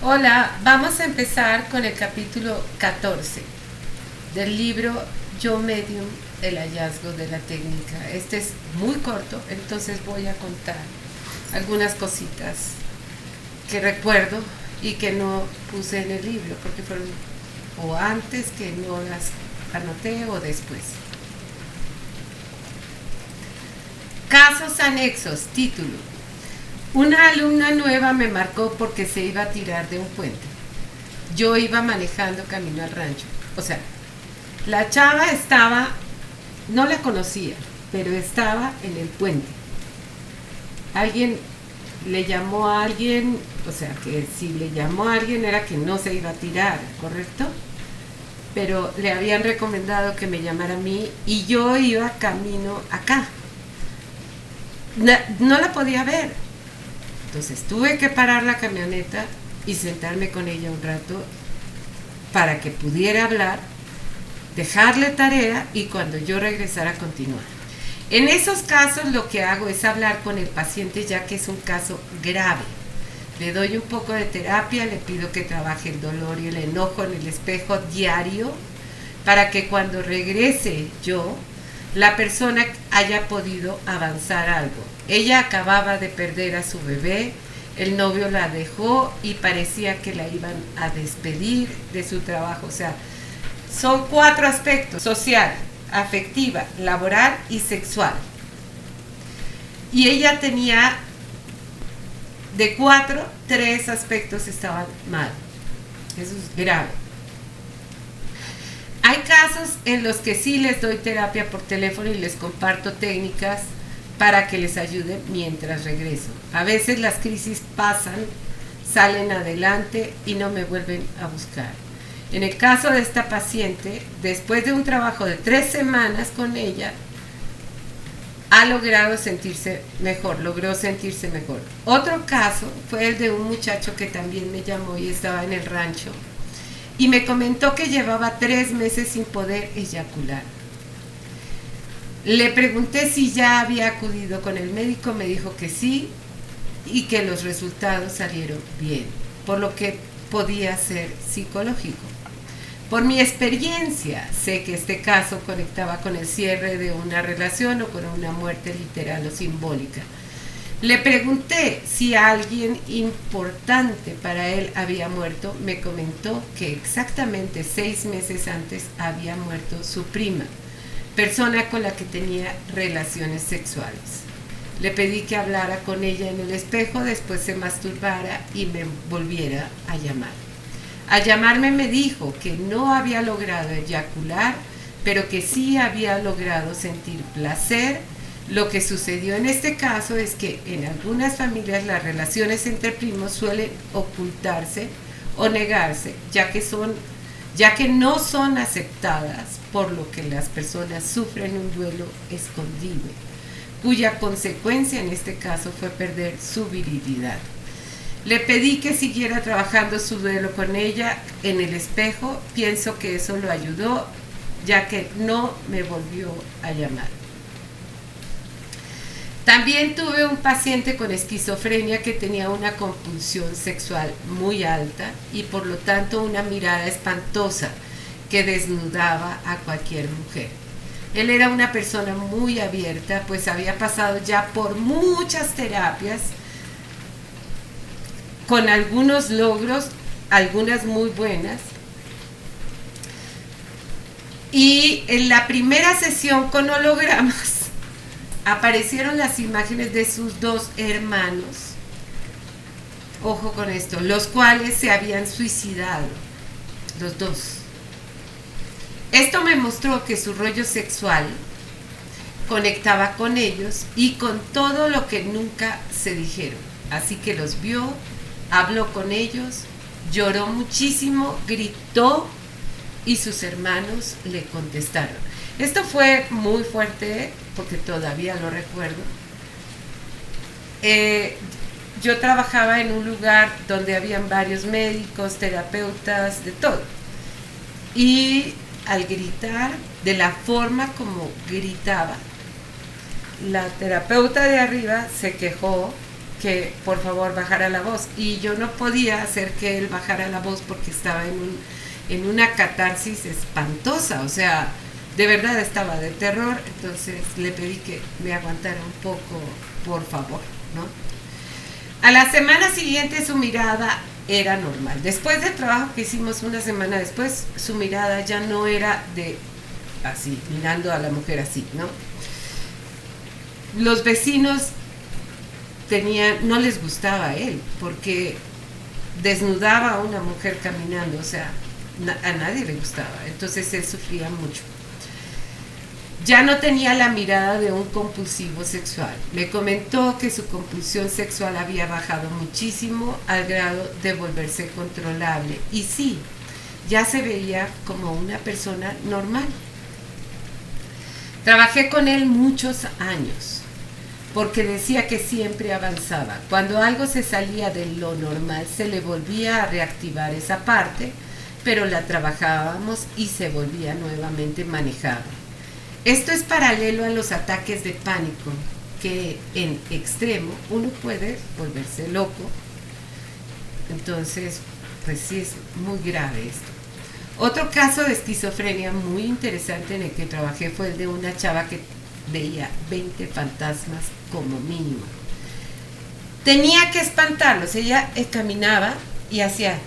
Hola, vamos a empezar con el capítulo 14 del libro Yo Medium, el hallazgo de la técnica. Este es muy corto, entonces voy a contar algunas cositas que recuerdo y que no puse en el libro porque fueron o antes que no las anoté o después. Casos anexos, título. Una alumna nueva me marcó porque se iba a tirar de un puente. Yo iba manejando camino al rancho. O sea, la chava estaba, no la conocía, pero estaba en el puente. Alguien le llamó a alguien, o sea, que si le llamó a alguien era que no se iba a tirar, ¿correcto? Pero le habían recomendado que me llamara a mí y yo iba camino acá. No la podía ver. Entonces tuve que parar la camioneta y sentarme con ella un rato para que pudiera hablar, dejarle tarea y cuando yo regresara continuar. En esos casos lo que hago es hablar con el paciente ya que es un caso grave. Le doy un poco de terapia, le pido que trabaje el dolor y el enojo en el espejo diario para que cuando regrese yo, la persona haya podido avanzar algo. Ella acababa de perder a su bebé, el novio la dejó y parecía que la iban a despedir de su trabajo. O sea, son 4 aspectos: social, afectiva, laboral y sexual. Y ella tenía de 4, 3 aspectos estaban mal. Eso es grave. Hay casos en los que sí les doy terapia por teléfono y les comparto técnicas para que les ayude mientras regreso. A veces las crisis pasan, salen adelante y no me vuelven a buscar. En el caso de esta paciente, después de un trabajo de 3 semanas con ella, ha logrado sentirse mejor, logró sentirse mejor. Otro caso fue el de un muchacho que también me llamó y estaba en el rancho y me comentó que llevaba 3 meses sin poder eyacular. Le pregunté si ya había acudido con el médico, me dijo que sí y que los resultados salieron bien, por lo que podía ser psicológico. Por mi experiencia, sé que este caso conectaba con el cierre de una relación o con una muerte literal o simbólica. Le pregunté si alguien importante para él había muerto. Me comentó que exactamente 6 meses antes había muerto su prima, persona con la que tenía relaciones sexuales. Le pedí que hablara con ella en el espejo, después se masturbara y me volviera a llamar. Al llamarme me dijo que no había logrado eyacular, pero que sí había logrado sentir placer. Lo que sucedió en este caso es que en algunas familias las relaciones entre primos suelen ocultarse o negarse, ya que no son aceptadas, por lo que las personas sufren un duelo escondido, cuya consecuencia en este caso fue perder su virilidad. Le pedí que siguiera trabajando su duelo con ella en el espejo. Pienso que eso lo ayudó, ya que no me volvió a llamar. También tuve un paciente con esquizofrenia que tenía una compulsión sexual muy alta y por lo tanto una mirada espantosa que desnudaba a cualquier mujer. Él era una persona muy abierta, pues había pasado ya por muchas terapias, con algunos logros, algunas muy buenas. Y en la primera sesión con hologramas aparecieron las imágenes de sus 2 hermanos, ojo con esto, los cuales se habían suicidado, los 2. Esto me mostró que su rollo sexual conectaba con ellos y con todo lo que nunca se dijeron. Así que los vio, habló con ellos, lloró muchísimo, gritó y sus hermanos le contestaron. Esto fue muy fuerte porque todavía lo recuerdo. Yo trabajaba en un lugar donde habían varios médicos, terapeutas, de todo. Y al gritar, de la forma como gritaba, la terapeuta de arriba se quejó que por favor bajara la voz. Y yo no podía hacer que él bajara la voz porque estaba en una catarsis espantosa, o sea, de verdad estaba de terror. Entonces le pedí que me aguantara un poco, por favor, ¿no? A la semana siguiente su mirada era normal. Después del trabajo que hicimos una semana después, su mirada ya no era de así, mirando a la mujer así, ¿no? Los vecinos no les gustaba a él, porque desnudaba a una mujer caminando, o sea, a nadie le gustaba. Entonces él sufría mucho. Ya no tenía la mirada de un compulsivo sexual. Me comentó que su compulsión sexual había bajado muchísimo al grado de volverse controlable. Y sí, ya se veía como una persona normal. Trabajé con él muchos años, porque decía que siempre avanzaba. Cuando algo se salía de lo normal, se le volvía a reactivar esa parte, pero la trabajábamos y se volvía nuevamente manejable. Esto es paralelo a los ataques de pánico, que en extremo uno puede volverse loco. Entonces, pues sí, es muy grave esto. Otro caso de esquizofrenia muy interesante en el que trabajé fue el de una chava que veía 20 fantasmas como mínimo. Tenía que espantarlos. Ella caminaba y hacía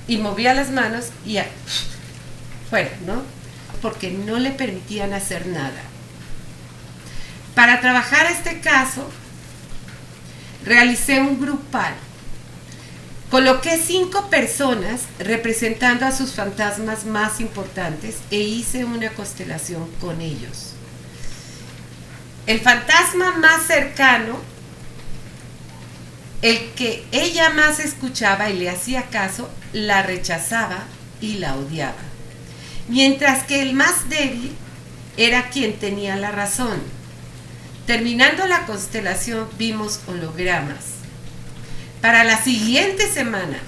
y movía las manos y fuera, ¿no? Porque no le permitían hacer nada. Para trabajar este caso, realicé un grupal. Coloqué 5 personas representando a sus fantasmas más importantes e hice una constelación con ellos. El fantasma más cercano, el que ella más escuchaba y le hacía caso, la rechazaba y la odiaba. Mientras que el más débil era quien tenía la razón. Terminando la constelación, vimos hologramas. Para la siguiente semana,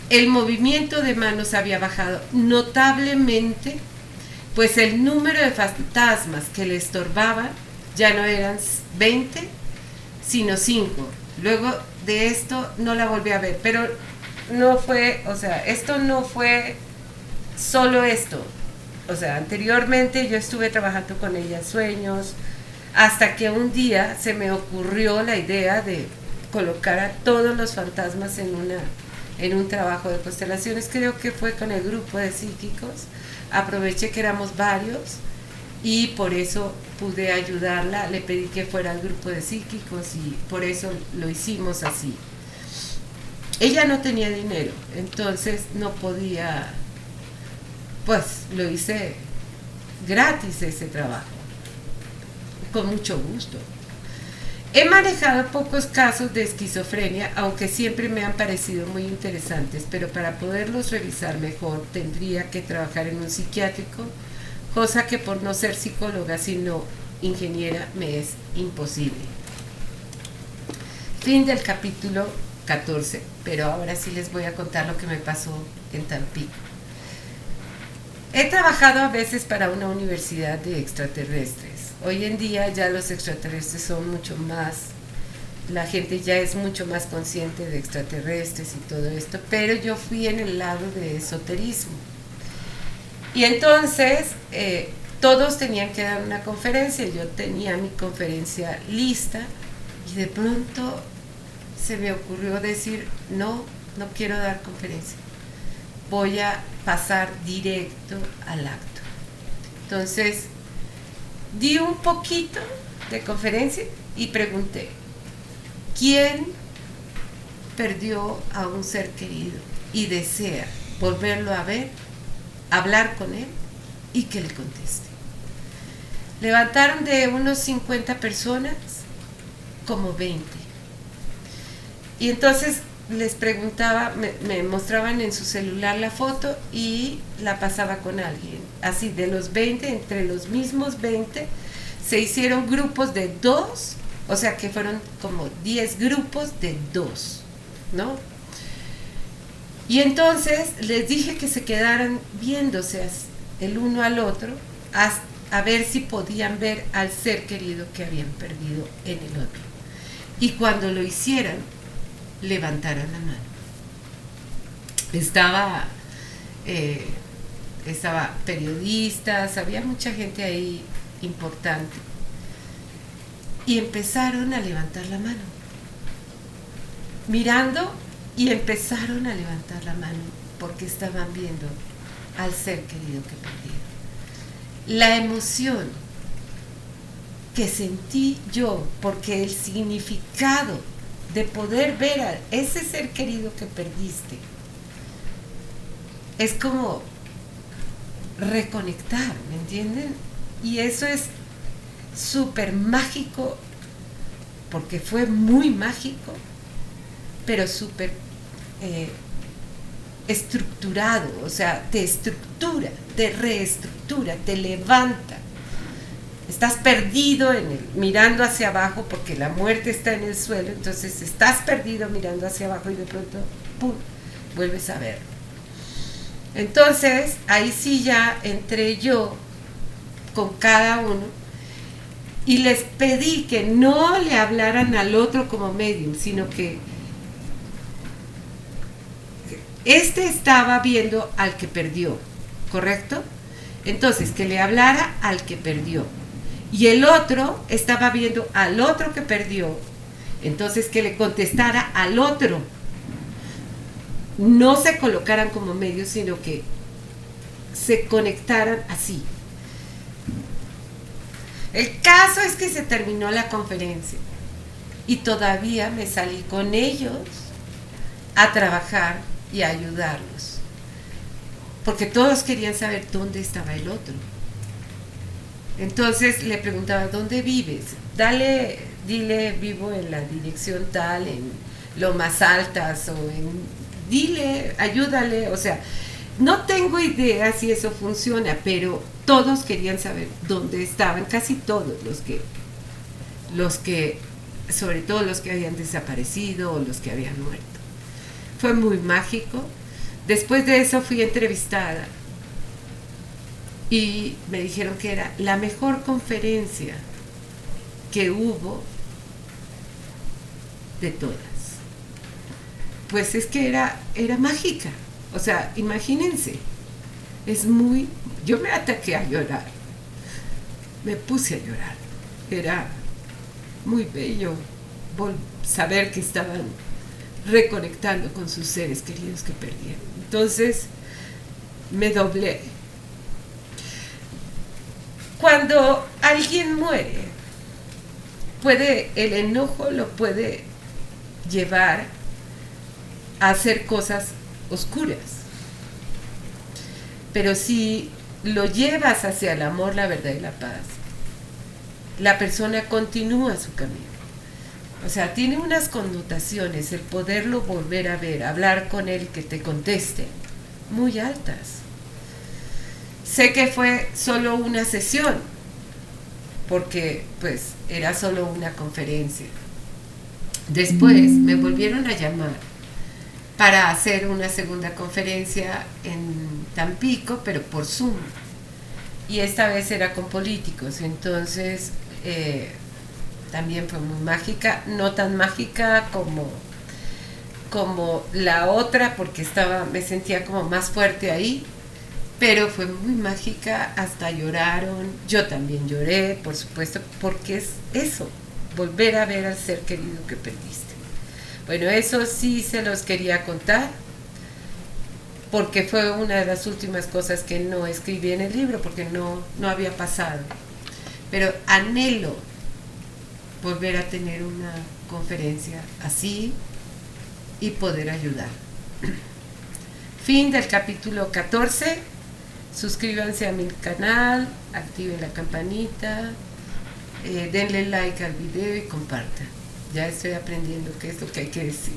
el movimiento de manos había bajado notablemente, pues el número de fantasmas que le estorbaban ya no eran 20, sino 5. Luego de esto no la volví a ver, pero no fue, o sea, esto no fue solo esto. O sea, anteriormente yo estuve trabajando con ella en sueños, hasta que un día se me ocurrió la idea de colocar a todos los fantasmas en un trabajo de constelaciones. Creo que fue con el grupo de psíquicos. Aproveché que éramos varios y por eso pude ayudarla. Le pedí que fuera al grupo de psíquicos y por eso lo hicimos así. Ella no tenía dinero, entonces no podía, pues lo hice gratis ese trabajo, con mucho gusto. He manejado pocos casos de esquizofrenia, aunque siempre me han parecido muy interesantes, pero para poderlos revisar mejor tendría que trabajar en un psiquiátrico, cosa que por no ser psicóloga sino ingeniera me es imposible. Fin del capítulo 14, pero ahora sí les voy a contar lo que me pasó en Tampico. He trabajado a veces para una universidad de extraterrestres. Hoy en día ya los extraterrestres son mucho más, la gente ya es mucho más consciente de extraterrestres y todo esto, pero yo fui en el lado de esoterismo. Y entonces todos tenían que dar una conferencia, yo tenía mi conferencia lista y de pronto se me ocurrió decir, no quiero dar conferencia, voy a pasar directo al acto. Entonces di un poquito de conferencia y pregunté, ¿quién perdió a un ser querido y desea volverlo a ver, hablar con él y que le conteste? Levantaron de unos 50 personas como 20. Y entonces les preguntaba, me mostraban en su celular la foto y la pasaba con alguien. Así, de los 20, entre los mismos 20, se hicieron grupos de 2, o sea que fueron como 10 grupos de 2, ¿no? Y entonces les dije que se quedaran viéndose el uno al otro a ver si podían ver al ser querido que habían perdido en el otro. Y cuando lo hicieran, levantaran la mano. Estaba periodistas, había mucha gente ahí importante. Y empezaron a levantar la mano. Mirando, y empezaron a levantar la mano porque estaban viendo al ser querido que perdieron. La emoción que sentí yo, porque el significado de poder ver a ese ser querido que perdiste es como reconectar, ¿me entienden? Y eso es súper mágico, porque fue muy mágico, pero súper estructurado, o sea, te estructura, te reestructura, te levanta. Estás perdido mirando hacia abajo porque la muerte está en el suelo, entonces estás perdido mirando hacia abajo y de pronto, ¡pum!, vuelves a verlo. Entonces, ahí sí ya entré yo con cada uno y les pedí que no le hablaran al otro como medium, sino que este estaba viendo al que perdió, ¿correcto? Entonces, que le hablara al que perdió. Y el otro estaba viendo al otro que perdió, entonces que le contestara al otro. No se colocaran como medios, sino que se conectaran así. El caso es que se terminó la conferencia y todavía me salí con ellos a trabajar y a ayudarlos, porque todos querían saber dónde estaba el otro. Entonces le preguntaba, ¿dónde vives? Dile, vivo en la dirección tal, en Lomas Altas, o dile, ayúdale. O sea, no tengo idea si eso funciona, pero todos querían saber dónde estaban, casi todos los que, sobre todo los que habían desaparecido o los que habían muerto. Fue muy mágico. Después de eso fui entrevistada y me dijeron que era la mejor conferencia que hubo de todas. Pues es que era mágica. O sea, imagínense, yo me ataqué a llorar, me puse a llorar. Era muy bello saber que estaban reconectando con sus seres queridos que perdieron. Entonces me doblé. Cuando alguien muere, el enojo lo puede llevar a hacer cosas oscuras, pero si lo llevas hacia el amor, la verdad y la paz, la persona continúa su camino. O sea, tiene unas connotaciones el poderlo volver a ver, hablar con él, que te conteste, muy altas. Sé que fue solo una sesión, porque pues era solo una conferencia. Después me volvieron a llamar para hacer una segunda conferencia en Tampico, pero por Zoom. Y esta vez era con políticos, entonces también fue muy mágica, no tan mágica como la otra, porque me sentía como más fuerte ahí, pero fue muy mágica, hasta lloraron, yo también lloré, por supuesto, porque es eso, volver a ver al ser querido que perdiste. Bueno, eso sí se los quería contar, porque fue una de las últimas cosas que no escribí en el libro, porque no había pasado. Pero anhelo volver a tener una conferencia así y poder ayudar. Fin del capítulo 14. Suscríbanse a mi canal, activen la campanita, denle like al video y compartan. Ya estoy aprendiendo qué es lo que hay que decir.